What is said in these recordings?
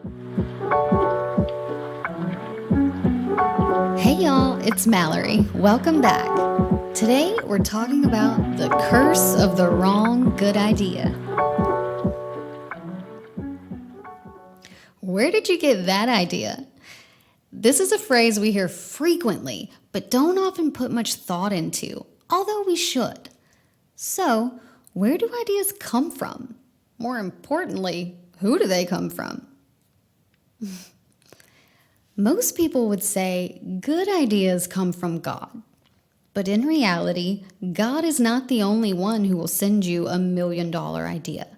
Hey y'all, it's Mallory. Welcome back. Today we're talking about the curse of the wrong good idea. Where did you get that idea? This is a phrase we hear frequently, but don't often put much thought into, although we should. So, where do ideas come from? More importantly, who do they come from? Most people would say good ideas come from God. But in reality, God is not the only one who will send you $1 million idea.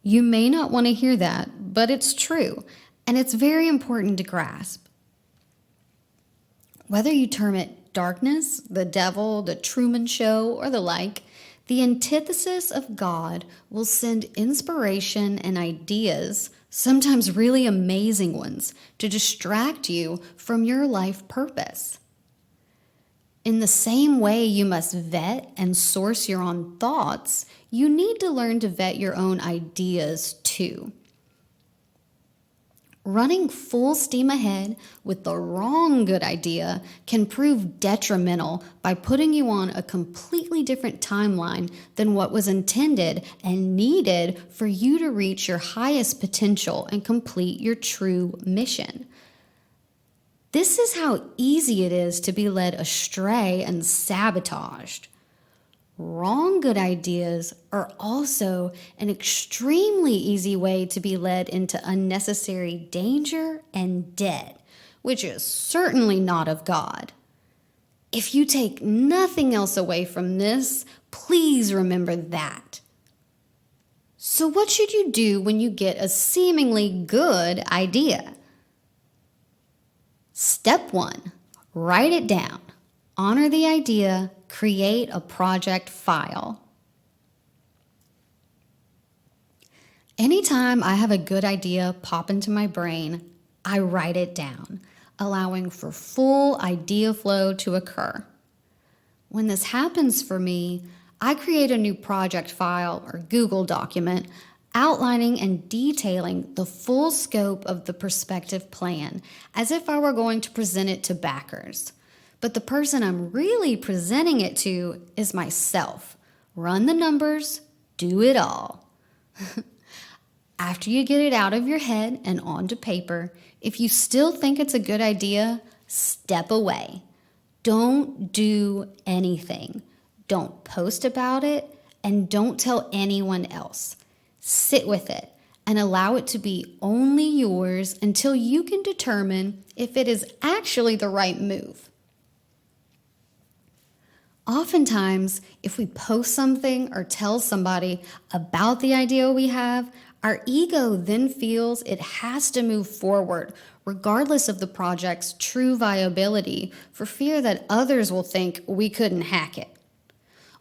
You may not want to hear that, but it's true, and it's very important to grasp. Whether you term it darkness, the devil, the Truman Show, or the like, the antithesis of God will send inspiration and ideas, sometimes really amazing ones, to distract you from your life purpose. In the same way you must vet and source your own thoughts, you need to learn to vet your own ideas too. Running full steam ahead with the wrong good idea can prove detrimental by putting you on a completely different timeline than what was intended and needed for you to reach your highest potential and complete your true mission. This is how easy it is to be led astray and sabotaged. Wrong good ideas are also an extremely easy way to be led into unnecessary danger and debt, which is certainly not of God. If you take nothing else away from this, please remember that. So what should you do when you get a seemingly good idea? Step 1, write it down. Honor the idea, create a project file. Anytime I have a good idea pop into my brain, I write it down, allowing for full idea flow to occur. When this happens for me, I create a new project file or Google document outlining and detailing the full scope of the prospective plan as if I were going to present it to backers. But the person I'm really presenting it to is myself. Run the numbers, do it all. After you get it out of your head and onto paper, if you still think it's a good idea, step away. Don't do anything. Don't post about it, and don't tell anyone else. Sit with it and allow it to be only yours until you can determine if it is actually the right move. Oftentimes, if we post something or tell somebody about the idea we have, our ego then feels it has to move forward, regardless of the project's true viability, for fear that others will think we couldn't hack it.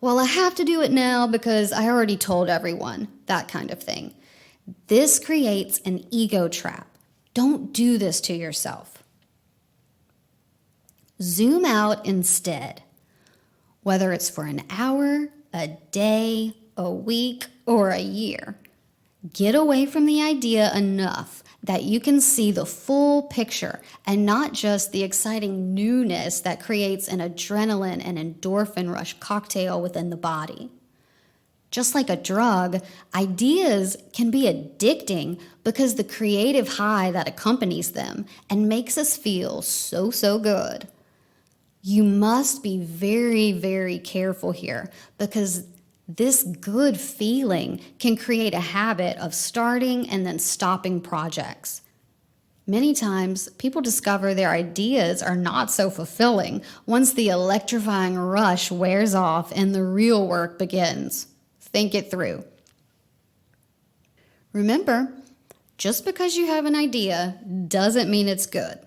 Well, I have to do it now because I already told everyone, that kind of thing. This creates an ego trap. Don't do this to yourself. Zoom out instead. Whether it's for an hour, a day, a week, or a year. Get away from the idea enough that you can see the full picture and not just the exciting newness that creates an adrenaline and endorphin rush cocktail within the body. Just like a drug, ideas can be addicting because the creative high that accompanies them and makes us feel so good. You must be very, very careful here because this good feeling can create a habit of starting and then stopping projects. Many times, people discover their ideas are not so fulfilling once the electrifying rush wears off and the real work begins. Think it through. Remember, just because you have an idea doesn't mean it's good.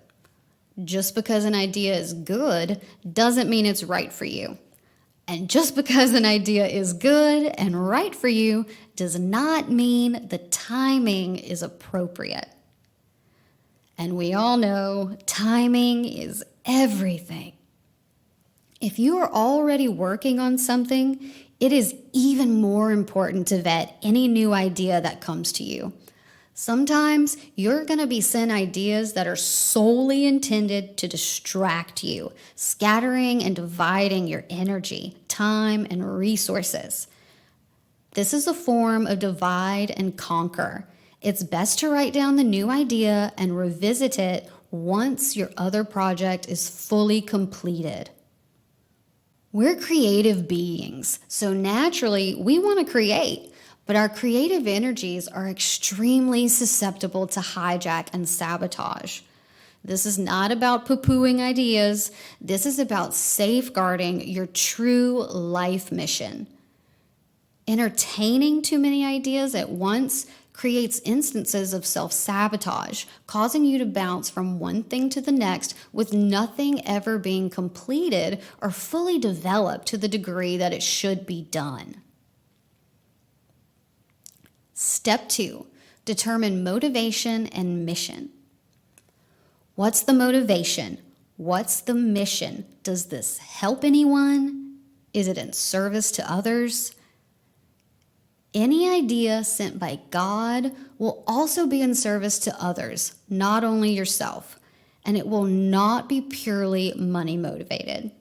Just because an idea is good doesn't mean it's right for you. And just because an idea is good and right for you does not mean the timing is appropriate. And we all know timing is everything. If you are already working on something, it is even more important to vet any new idea that comes to you. Sometimes you're going to be sent ideas that are solely intended to distract you, scattering and dividing your energy, time, and resources. This is a form of divide and conquer. It's best to write down the new idea and revisit it once your other project is fully completed. We're creative beings, so naturally we want to create, but our creative energies are extremely susceptible to hijack and sabotage. This is not about poo-pooing ideas. This is about safeguarding your true life mission. Entertaining too many ideas at once creates instances of self-sabotage, causing you to bounce from one thing to the next with nothing ever being completed or fully developed to the degree that it should be done. Step 2, determine motivation and mission. What's the motivation? What's the mission? Does this help anyone? Is it in service to others? Any idea sent by God will also be in service to others, not only yourself, and it will not be purely money motivated.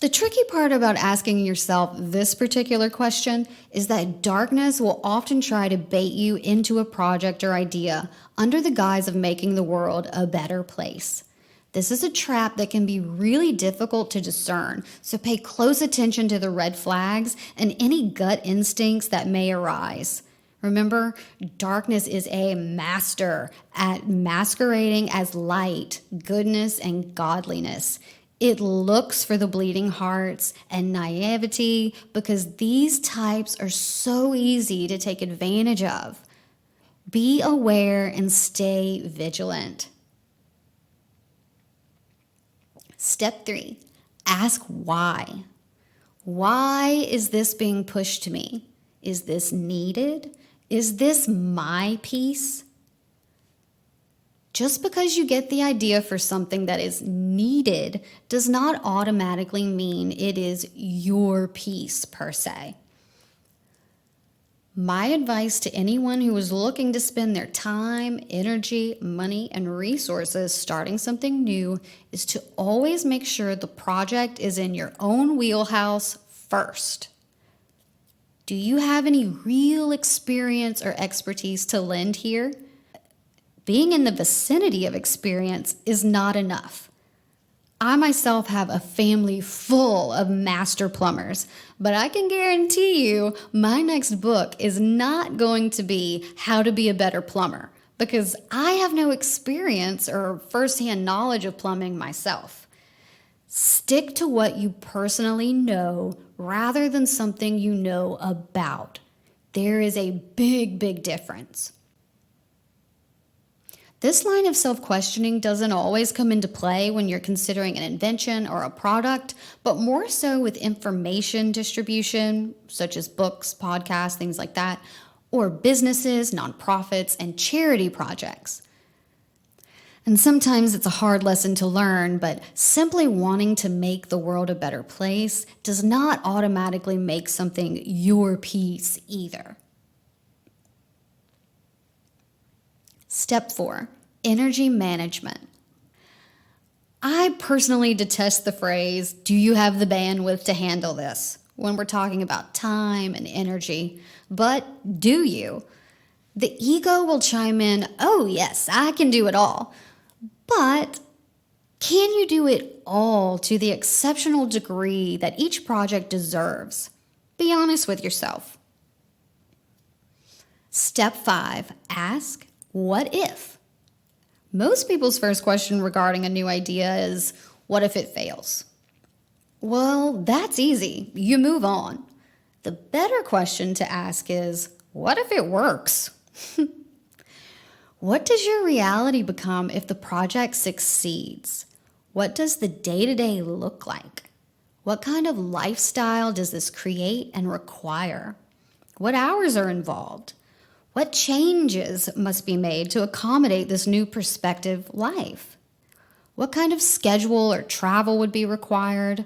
The tricky part about asking yourself this particular question is that darkness will often try to bait you into a project or idea under the guise of making the world a better place. This is a trap that can be really difficult to discern, so pay close attention to the red flags and any gut instincts that may arise. Remember, darkness is a master at masquerading as light, goodness, and godliness. It looks for the bleeding hearts and naivety because these types are so easy to take advantage of. Be aware and stay vigilant. Step 3, ask why. Why is this being pushed to me? Is this needed? Is this my piece? Just because you get the idea for something that is needed does not automatically mean it is your piece per se. My advice to anyone who is looking to spend their time, energy, money, and resources starting something new is to always make sure the project is in your own wheelhouse first. Do you have any real experience or expertise to lend here? Being in the vicinity of experience is not enough. I myself have a family full of master plumbers, but I can guarantee you my next book is not going to be How to Be a Better Plumber, because I have no experience or firsthand knowledge of plumbing myself. Stick to what you personally know rather than something you know about. There is a big, big difference. This line of self-questioning doesn't always come into play when you're considering an invention or a product, but more so with information distribution, such as books, podcasts, things like that, or businesses, nonprofits, and charity projects. And sometimes it's a hard lesson to learn, but simply wanting to make the world a better place does not automatically make something your piece either. Step 4, energy management. I personally detest the phrase, "Do you have the bandwidth to handle this?" when we're talking about time and energy. But do you? The ego will chime in, "Oh yes, I can do it all." But can you do it all to the exceptional degree that each project deserves? Be honest with yourself. Step 5, ask, what if? Most people's first question regarding a new idea is, what if it fails? Well, that's easy. You move on. The better question to ask is, what if it works? What does your reality become if the project succeeds? What does the day-to-day look like? What kind of lifestyle does this create and require? What hours are involved? What changes must be made to accommodate this new perspective life? What kind of schedule or travel would be required?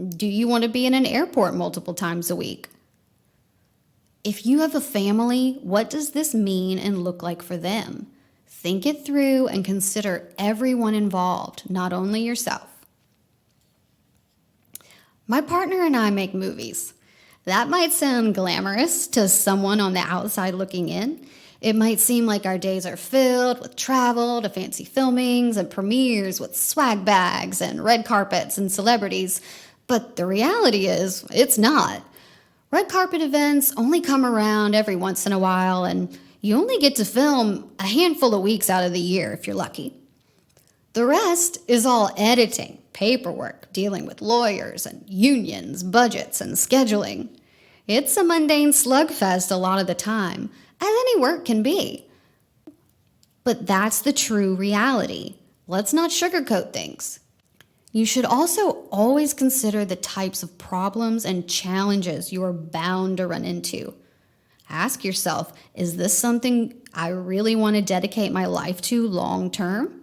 Do you want to be in an airport multiple times a week? If you have a family, what does this mean and look like for them? Think it through and consider everyone involved, not only yourself. My partner and I make movies. That might sound glamorous to someone on the outside looking in. It might seem like our days are filled with travel to fancy filmings and premieres with swag bags and red carpets and celebrities, but the reality is, it's not. Red carpet events only come around every once in a while, and you only get to film a handful of weeks out of the year if you're lucky. The rest is all editing, paperwork, dealing with lawyers and unions, budgets, and scheduling. It's a mundane slugfest a lot of the time, as any work can be. But that's the true reality. Let's not sugarcoat things. You should also always consider the types of problems and challenges you are bound to run into. Ask yourself, is this something I really want to dedicate my life to long term?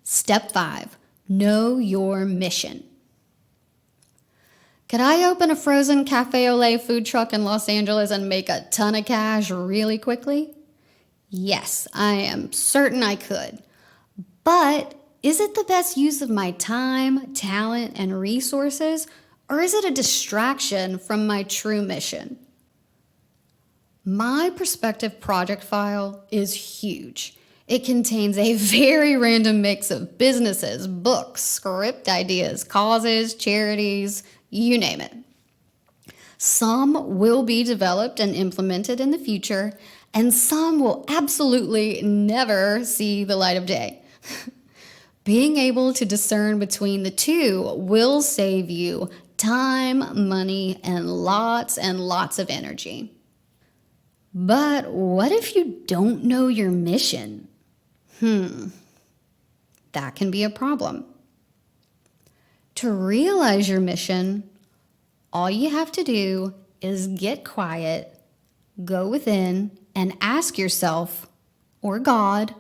Step 5, know your mission. Could I open a frozen cafe au lait food truck in Los Angeles and make a ton of cash really quickly? Yes, I am certain I could. But is it the best use of my time, talent, and resources, or is it a distraction from my true mission? My prospective project file is huge. It contains a very random mix of businesses, books, script ideas, causes, charities, you name it. Some will be developed and implemented in the future, and some will absolutely never see the light of day. Being able to discern between the two will save you time, money, and lots of energy. But what if you don't know your mission? That can be a problem. To realize your mission, all you have to do is get quiet, go within, and ask yourself, or God,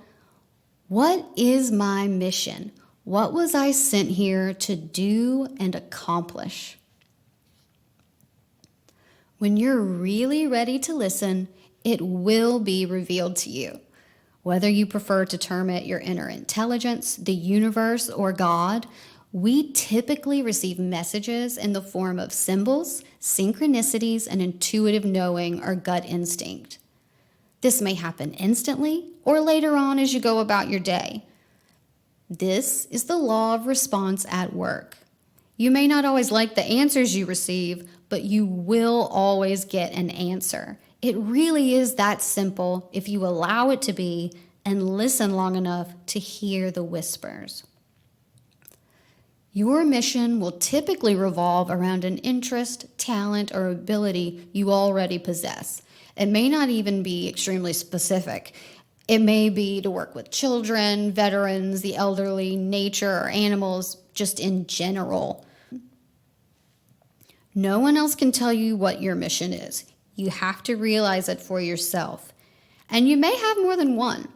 what is my mission? What was I sent here to do and accomplish? When you're really ready to listen, it will be revealed to you. Whether you prefer to term it your inner intelligence, the universe, or God, we typically receive messages in the form of symbols, synchronicities, and intuitive knowing or gut instinct. This may happen instantly or later on as you go about your day. This is the law of response at work. You may not always like the answers you receive, but you will always get an answer. It really is that simple if you allow it to be and listen long enough to hear the whispers. Your mission will typically revolve around an interest, talent, or ability you already possess. It may not even be extremely specific. It may be to work with children, veterans, the elderly, nature, or animals, just in general. No one else can tell you what your mission is. You have to realize it for yourself. And you may have more than one.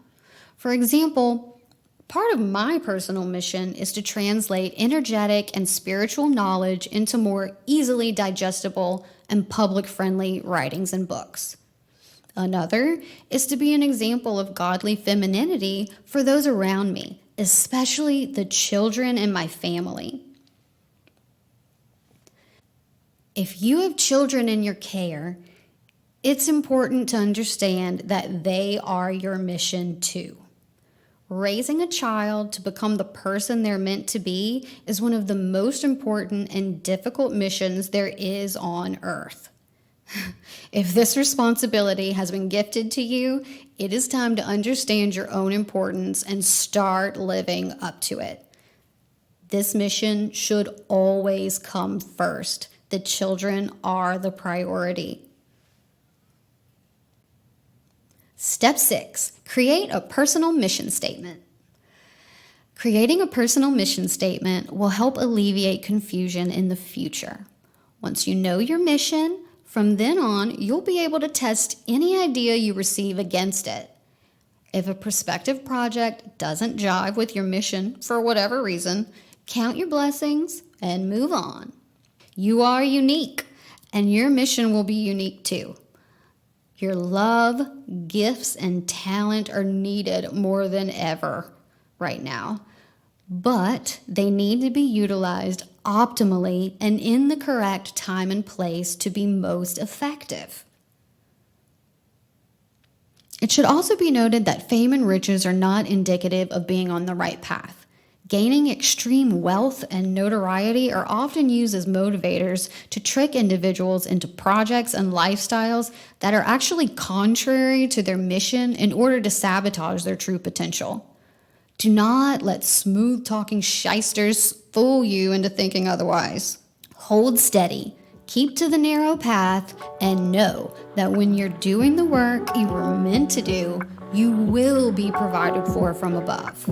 For example, part of my personal mission is to translate energetic and spiritual knowledge into more easily digestible and public-friendly writings and books. Another is to be an example of godly femininity for those around me, especially the children in my family. If you have children in your care, it's important to understand that they are your mission too. Raising a child to become the person they're meant to be is one of the most important and difficult missions there is on earth. If this responsibility has been gifted to you, it is time to understand your own importance and start living up to it. This mission should always come first. The children are the priority. Step 6, create a personal mission statement. Creating a personal mission statement will help alleviate confusion in the future. Once you know your mission, from then on, you'll be able to test any idea you receive against it. If a prospective project doesn't jive with your mission for whatever reason, count your blessings and move on. You are unique, And your mission will be unique too. Your love, gifts, and talent are needed more than ever right now. But they need to be utilized optimally and in the correct time and place to be most effective. It should also be noted that fame and riches are not indicative of being on the right path. Gaining extreme wealth and notoriety are often used as motivators to trick individuals into projects and lifestyles that are actually contrary to their mission in order to sabotage their true potential. Do not let smooth-talking shysters fool you into thinking otherwise. Hold steady, keep to the narrow path, and know that when you're doing the work you were meant to do, you will be provided for from above.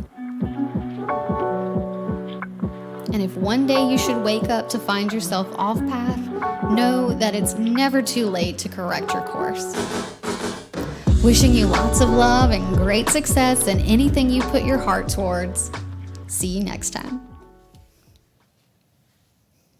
And if one day you should wake up to find yourself off path, know that it's never too late to correct your course. Wishing you lots of love and great success in anything you put your heart towards. See you next time.